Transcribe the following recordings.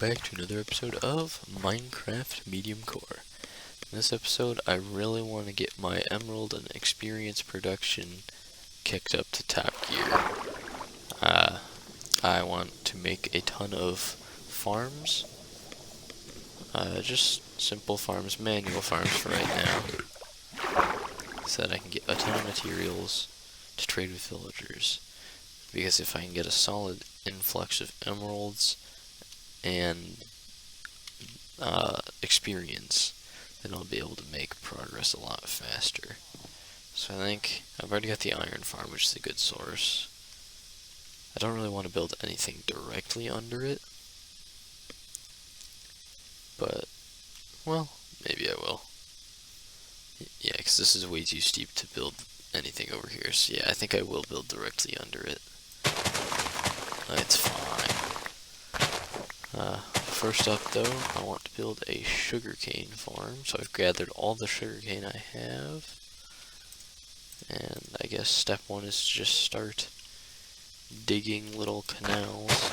back to another episode of Minecraft Mediumcore. In this episode, I really want to get my emerald and experience production kicked up to top gear. I want to make a ton of farms. Just simple farms, manual farms for right now. So that I can get a ton of materials to trade with villagers. Because if I can get a solid influx of emeralds and experience, then I'll be able to make progress a lot faster. So I think I've already got the iron farm, which is a good source. I don't really want to build anything directly under it, but, well, maybe I will. Yeah, because this is way too steep to build anything over here, so yeah, I think I will build directly under it. It's fine. First up though, I want to build a sugarcane farm, so I've gathered all the sugarcane I have. And I guess step one is to just start digging little canals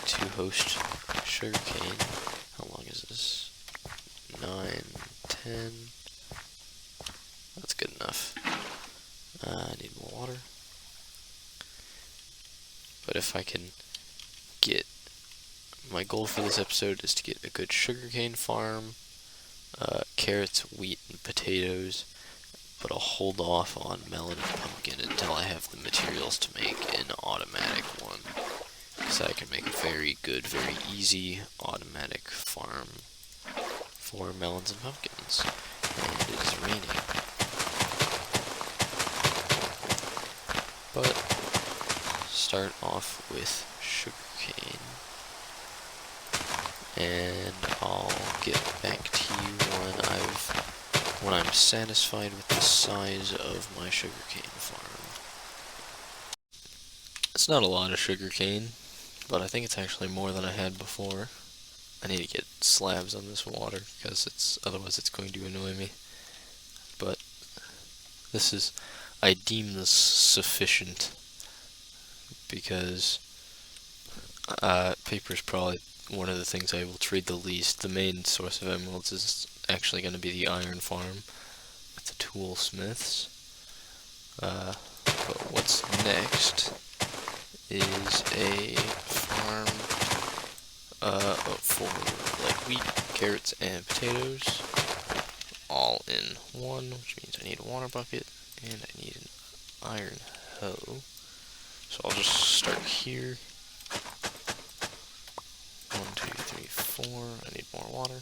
to host sugarcane. How long is this? 9, 10. That's good enough. I need more water. But if I can get... My goal for this episode is to get a good sugarcane farm, carrots, wheat, and potatoes, but I'll hold off on melon and pumpkin until I have the materials to make an automatic one. So I can make a very good, very easy automatic farm for melons and pumpkins. And it is raining. But start off with sugarcane. And I'll get back to you when I'm satisfied with the size of my sugarcane farm. It's not a lot of sugarcane, but I think it's actually more than I had before. I need to get slabs on this water, because otherwise it's going to annoy me. But I deem this sufficient, because paper is probably one of the things I will trade the least. The main source of emeralds is actually going to be the iron farm with the toolsmiths. But what's next is a farm for like wheat, carrots, and potatoes, all in one, which means I need a water bucket and I need an iron hoe. So I'll just start here. 1, 2, 3, 4. I need more water.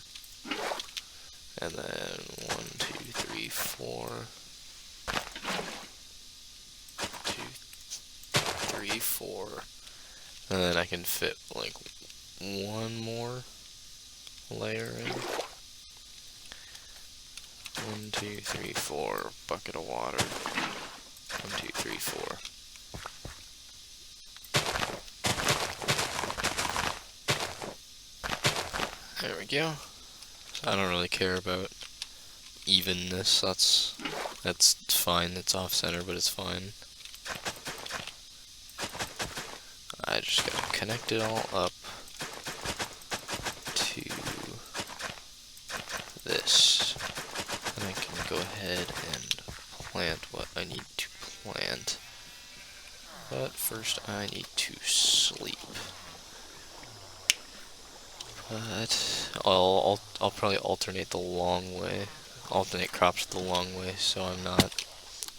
And then 1, 2, 3, 4. 2, 3, 4. And then I can fit like one more layer in. 1, 2, 3, 4. Bucket of water. 1, 2, 3, 4. There we go. So I don't really care about evenness. That's fine. It's off center, but it's fine. I just gotta connect it all up to this. And I can go ahead and plant what I need to plant. But first I need to sleep. But I'll probably alternate crops the long way, so I'm not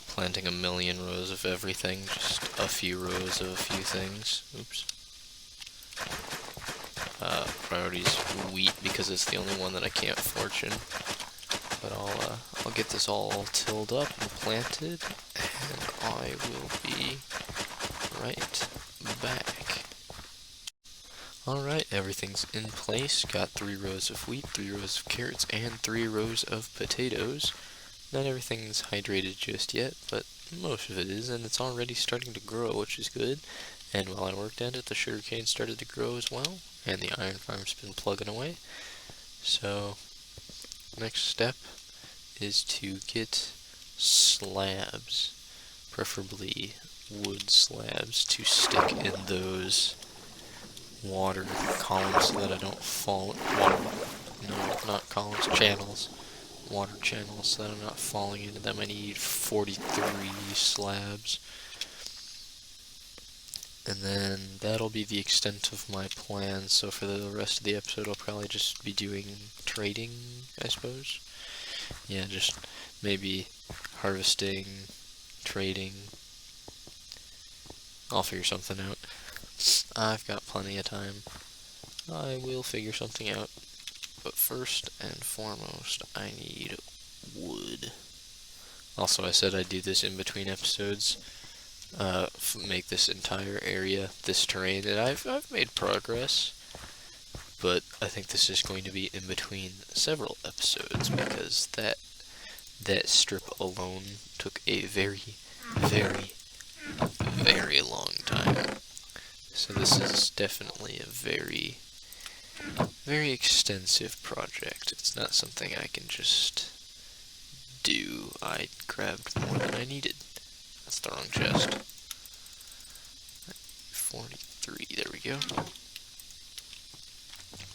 planting a million rows of everything, just a few rows of a few things. Oops. Priority's wheat because it's the only one that I can't fortune. But I'll get this all tilled up and planted, and I will be right back. Alright, everything's in place. Got 3 rows of wheat, 3 rows of carrots, and 3 rows of potatoes. Not everything's hydrated just yet, but most of it is, and it's already starting to grow, which is good. And while I worked at it, the sugarcane started to grow as well, and the iron farm's been plugging away. So, next step is to get slabs, preferably wood slabs, to stick in those water columns so that I don't fall. No, not columns, channels. Water channels so that I'm not falling into them. I need 43 slabs. And then that'll be the extent of my plan. So for the rest of the episode, I'll probably just be doing trading, I suppose. Yeah, just maybe harvesting, trading. I'll figure something out. I've got plenty of time. I will figure something out. But first and foremost, I need wood. Also, I said I'd do this in between episodes. Make this entire area, this terrain, and I've made progress. But I think this is going to be in between several episodes because that strip alone took a very, very, very long time. So this is definitely a very, very extensive project. It's not something I can just do. I grabbed more than I needed. That's the wrong chest. 43, there we go.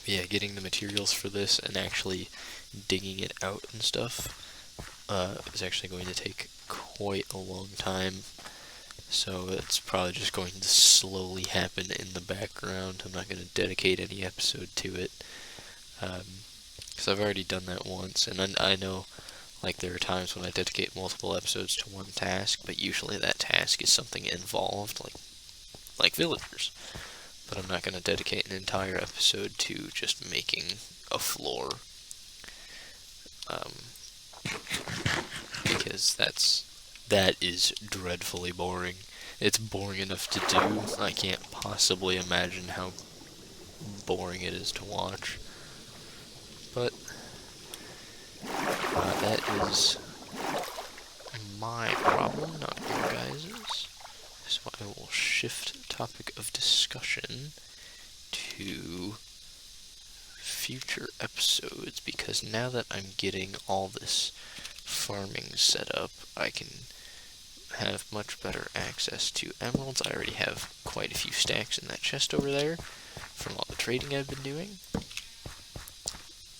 Yeah, getting the materials for this and actually digging it out and stuff is actually going to take quite a long time. So it's probably just going to slowly happen in the background. I'm not going to dedicate any episode to it. Because I've already done that once, and I know like there are times when I dedicate multiple episodes to one task, but usually that task is something involved, like villagers. But I'm not going to dedicate an entire episode to just making a floor. Because that is dreadfully boring. It's boring enough to do. I can't possibly imagine how boring it is to watch. But that is my problem, not your guys's. So I will shift topic of discussion to future episodes, because now that I'm getting all this farming set up, I can have much better access to emeralds. I already have quite a few stacks in that chest over there from all the trading I've been doing.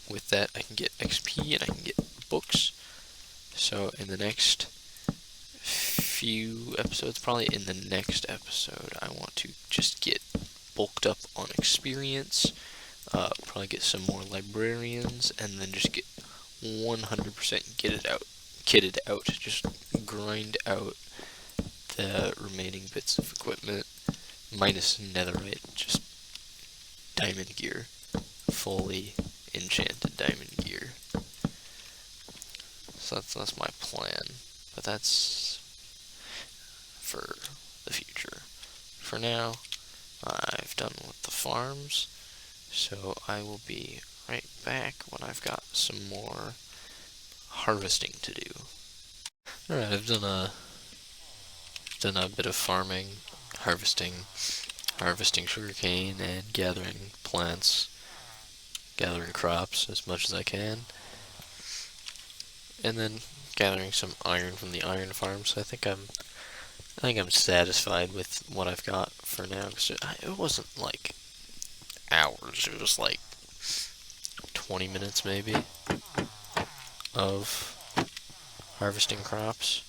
With that, I can get XP and I can get books. So in the next few episodes, probably in the next episode, I want to just get bulked up on experience, probably get some more librarians, and then just get 100% kitted out, just grind out the remaining bits of equipment, minus netherite, just diamond gear, fully enchanted diamond gear. So that's my plan, but that's for the future. For now, I've done with the farms, so I will be right back when I've got some more harvesting to do. Alright, I've done a bit of farming, harvesting sugarcane, and gathering plants, gathering crops as much as I can, and then gathering some iron from the iron farm. So I think I'm satisfied with what I've got for now, because it wasn't like hours, it was like 20 minutes maybe of harvesting crops,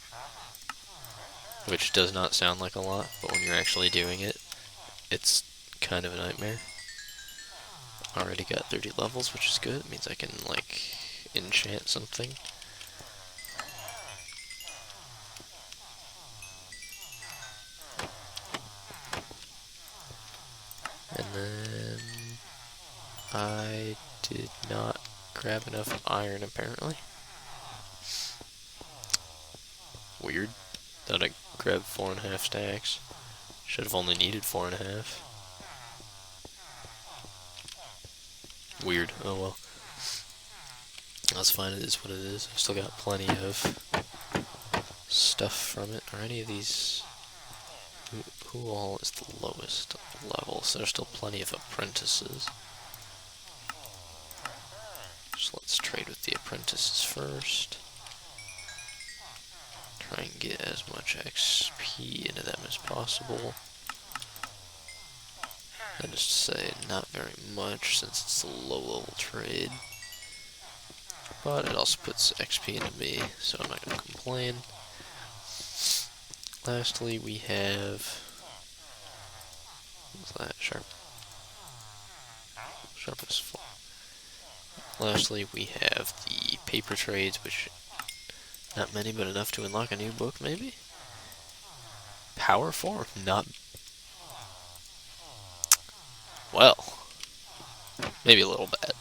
which does not sound like a lot, but when you're actually doing it, it's kind of a nightmare. Already got 30 levels, which is good. It means I can like enchant something. And then I did not grab enough iron, apparently. Weird. Thought I grabbed 4.5 stacks. Should have only needed 4.5. Weird. Oh well. That's fine, it is what it is. I've still got plenty of stuff from it. Are any of these... Who all is the lowest level? So there's still plenty of apprentices. So let's trade with the apprentices first. Try and get as much XP into them as possible. That is to say, not very much since it's a low level trade. But it also puts XP into me, so I'm not going to complain. Lastly, we have... What's that? Sharpness 4. Lastly, we have the paper trades, which... Not many, but enough to unlock a new book, maybe? Power 4? Not... Well... Maybe a little bad.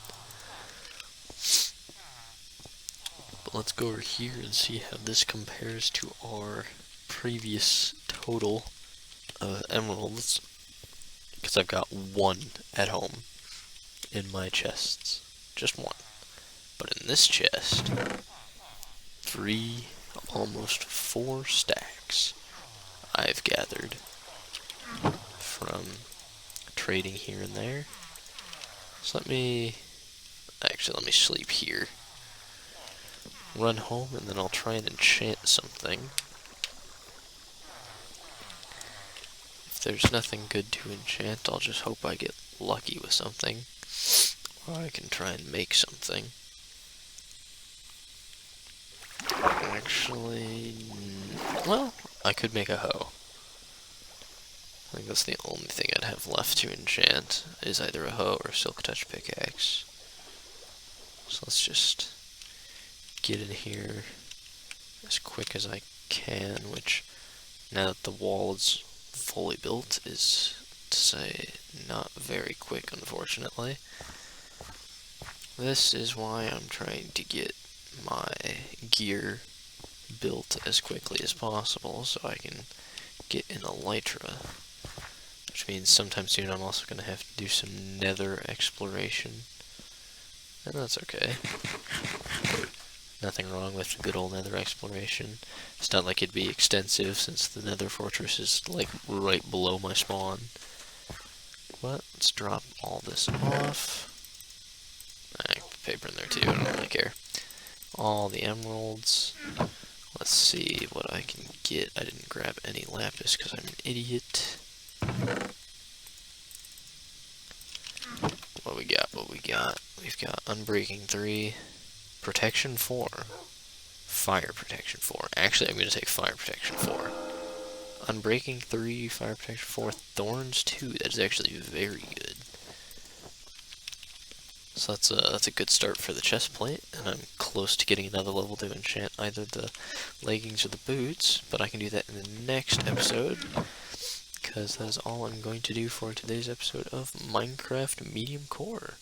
But let's go over here and see how this compares to our previous total of emeralds. Because I've got one at home in my chests. Just one. But in this chest, 3, almost 4 stacks I've gathered from trading here and there. So let me sleep here. Run home and then I'll try and enchant something. If there's nothing good to enchant, I'll just hope I get lucky with something. Or I can try and make something. Actually, well, I could make a hoe. I think that's the only thing I'd have left to enchant, is either a hoe or a silk touch pickaxe. So let's just get in here as quick as I can, which, now that the wall is fully built, is, to say, not very quick, unfortunately. This is why I'm trying to get my gear built as quickly as possible, so I can get an elytra. Which means sometime soon I'm also going to have to do some nether exploration. And that's okay. Nothing wrong with the good old nether exploration. It's not like it'd be extensive since the nether fortress is like right below my spawn. But let's drop all this off. I put paper in there too, I don't really care. All the emeralds. Let's see what I can get. I didn't grab any lapis because I'm an idiot. What we got? We've got Unbreaking 3, Protection 4, Fire Protection 4. Actually, I'm going to take Fire Protection 4. Unbreaking 3, Fire Protection 4, Thorns 2. That is actually very good. So that's a good start for the chest plate, and I'm close to getting another level to enchant either the leggings or the boots, but I can do that in the next episode, because that is all I'm going to do for today's episode of Minecraft Medium Core.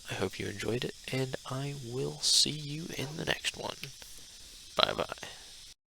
I hope you enjoyed it, and I will see you in the next one. Bye-bye.